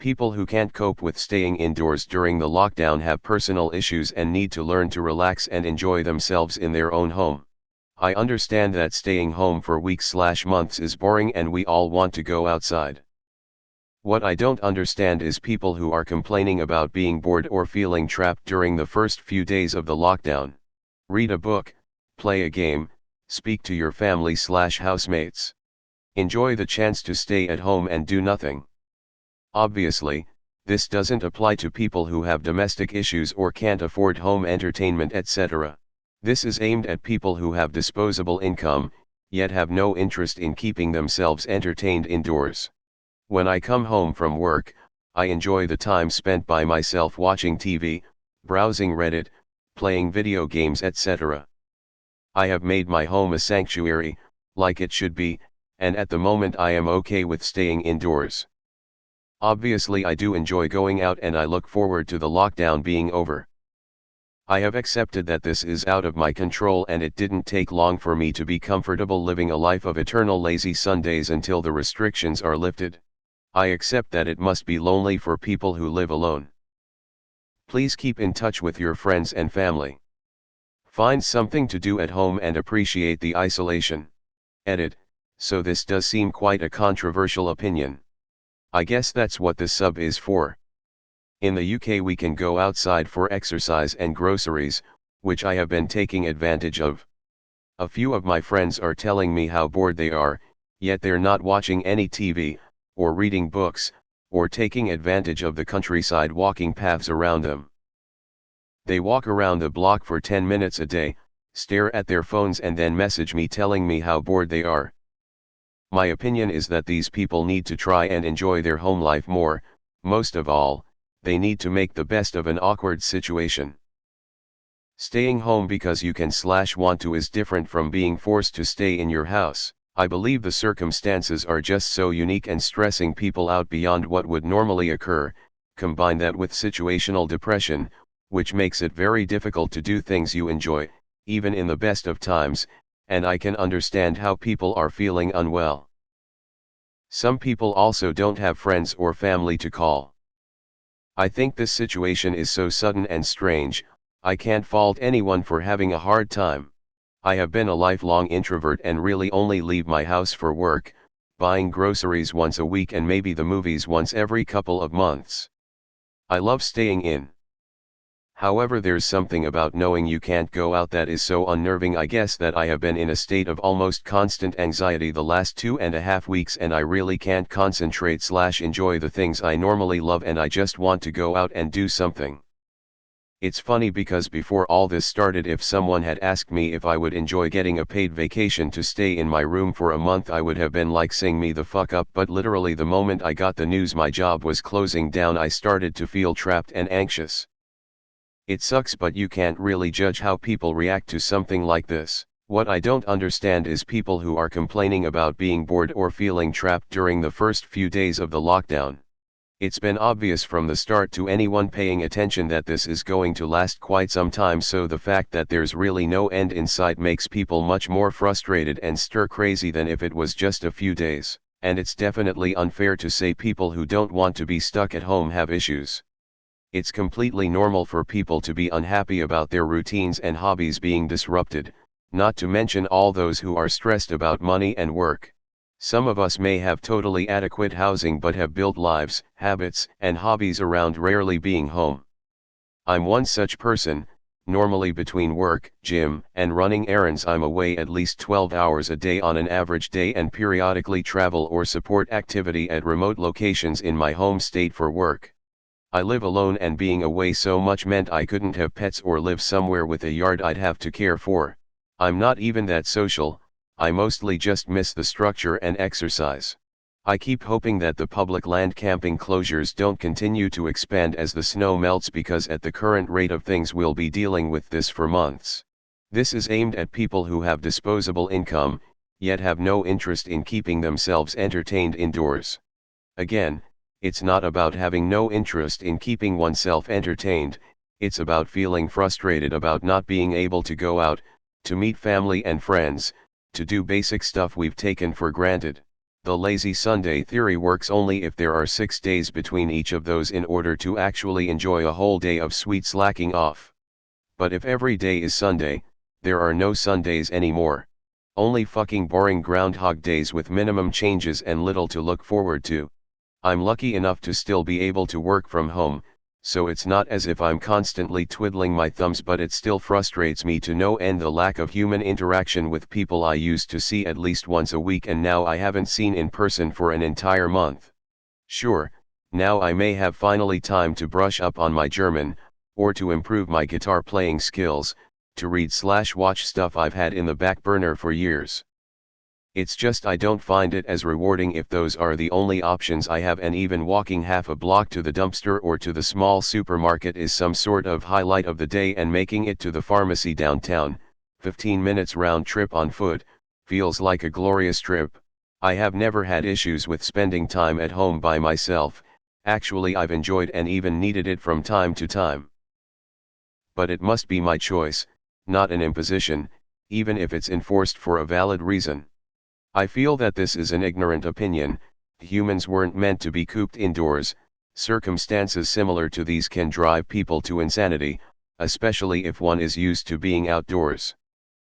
People who can't cope with staying indoors during the lockdown have personal issues and need to learn to relax and enjoy themselves in their own home. I understand that staying home for weeks/months is boring and we all want to go outside. What I don't understand is people who are complaining about being bored or feeling trapped during the first few days of the lockdown. Read a book, play a game, speak to your family/housemates. Enjoy the chance to stay at home and do nothing. Obviously, this doesn't apply to people who have domestic issues or can't afford home entertainment, etc. This is aimed at people who have disposable income, yet have no interest in keeping themselves entertained indoors. When I come home from work, I enjoy the time spent by myself watching TV, browsing Reddit, playing video games, etc. I have made my home a sanctuary, like it should be, and at the moment I am okay with staying indoors. Obviously I do enjoy going out and I look forward to the lockdown being over. I have accepted that this is out of my control and it didn't take long for me to be comfortable living a life of eternal lazy Sundays until the restrictions are lifted. I accept that it must be lonely for people who live alone. Please keep in touch with your friends and family. Find something to do at home and appreciate the isolation. Edit. So this does seem quite a controversial opinion. I guess that's what this sub is for. In the UK we can go outside for exercise and groceries, which I have been taking advantage of. A few of my friends are telling me how bored they are, yet they're not watching any TV, or reading books, or taking advantage of the countryside walking paths around them. They walk around the block for 10 minutes a day, stare at their phones and then message me telling me how bored they are. My opinion is that these people need to try and enjoy their home life more. Most of all, they need to make the best of an awkward situation. Staying home because you can/want to is different from being forced to stay in your house. I believe the circumstances are just so unique and stressing people out beyond what would normally occur. Combine that with situational depression, which makes it very difficult to do things you enjoy, even in the best of times, and I can understand how people are feeling unwell. Some people also don't have friends or family to call. I think this situation is so sudden and strange, I can't fault anyone for having a hard time. I have been a lifelong introvert and really only leave my house for work, buying groceries once a week and maybe the movies once every couple of months. I love staying in. However, there's something about knowing you can't go out that is so unnerving. I guess that I have been in a state of almost constant anxiety the last 2.5 weeks and I really can't concentrate/enjoy the things I normally love and I just want to go out and do something. It's funny because before all this started, if someone had asked me if I would enjoy getting a paid vacation to stay in my room for a month, I would have been like, "Sing me the fuck up," but literally the moment I got the news my job was closing down, I started to feel trapped and anxious. It sucks, but you can't really judge how people react to something like this. What I don't understand is people who are complaining about being bored or feeling trapped during the first few days of the lockdown. It's been obvious from the start to anyone paying attention that this is going to last quite some time, so the fact that there's really no end in sight makes people much more frustrated and stir crazy than if it was just a few days, and it's definitely unfair to say people who don't want to be stuck at home have issues. It's completely normal for people to be unhappy about their routines and hobbies being disrupted, not to mention all those who are stressed about money and work. Some of us may have totally adequate housing but have built lives, habits, and hobbies around rarely being home. I'm one such person. Normally between work, gym, and running errands I'm away at least 12 hours a day on an average day, and periodically travel or support activity at remote locations in my home state for work. I live alone and being away so much meant I couldn't have pets or live somewhere with a yard I'd have to care for. I'm not even that social. I mostly just miss the structure and exercise. I keep hoping that the public land camping closures don't continue to expand as the snow melts, because at the current rate of things we'll be dealing with this for months. This is aimed at people who have disposable income, yet have no interest in keeping themselves entertained indoors. Again, it's not about having no interest in keeping oneself entertained, it's about feeling frustrated about not being able to go out, to meet family and friends, to do basic stuff we've taken for granted. The lazy Sunday theory works only if there are 6 days between each of those in order to actually enjoy a whole day of sweet slacking off. But if every day is Sunday, there are no Sundays anymore. Only fucking boring Groundhog Days with minimum changes and little to look forward to. I'm lucky enough to still be able to work from home, so it's not as if I'm constantly twiddling my thumbs, but it still frustrates me to no end the lack of human interaction with people I used to see at least once a week and now I haven't seen in person for an entire month. Sure, now I may have finally time to brush up on my German, or to improve my guitar playing skills, to read/watch stuff I've had in the back burner for years. It's just I don't find it as rewarding if those are the only options I have, and even walking half a block to the dumpster or to the small supermarket is some sort of highlight of the day, and making it to the pharmacy downtown, 15 minutes round trip on foot, feels like a glorious trip. I have never had issues with spending time at home by myself. Actually, I've enjoyed and even needed it from time to time. But it must be my choice, not an imposition, even if it's enforced for a valid reason. I feel that this is an ignorant opinion. Humans weren't meant to be cooped indoors. Circumstances similar to these can drive people to insanity, especially if one is used to being outdoors.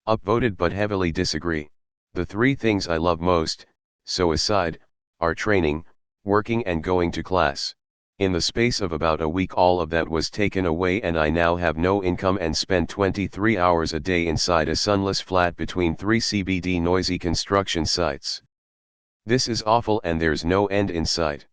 Upvoted but heavily disagree. The 3 things I love most, so aside, are training, working and going to class. In the space of about a week all of that was taken away and I now have no income and spend 23 hours a day inside a sunless flat between 3 CBD noisy construction sites. This is awful and there's no end in sight.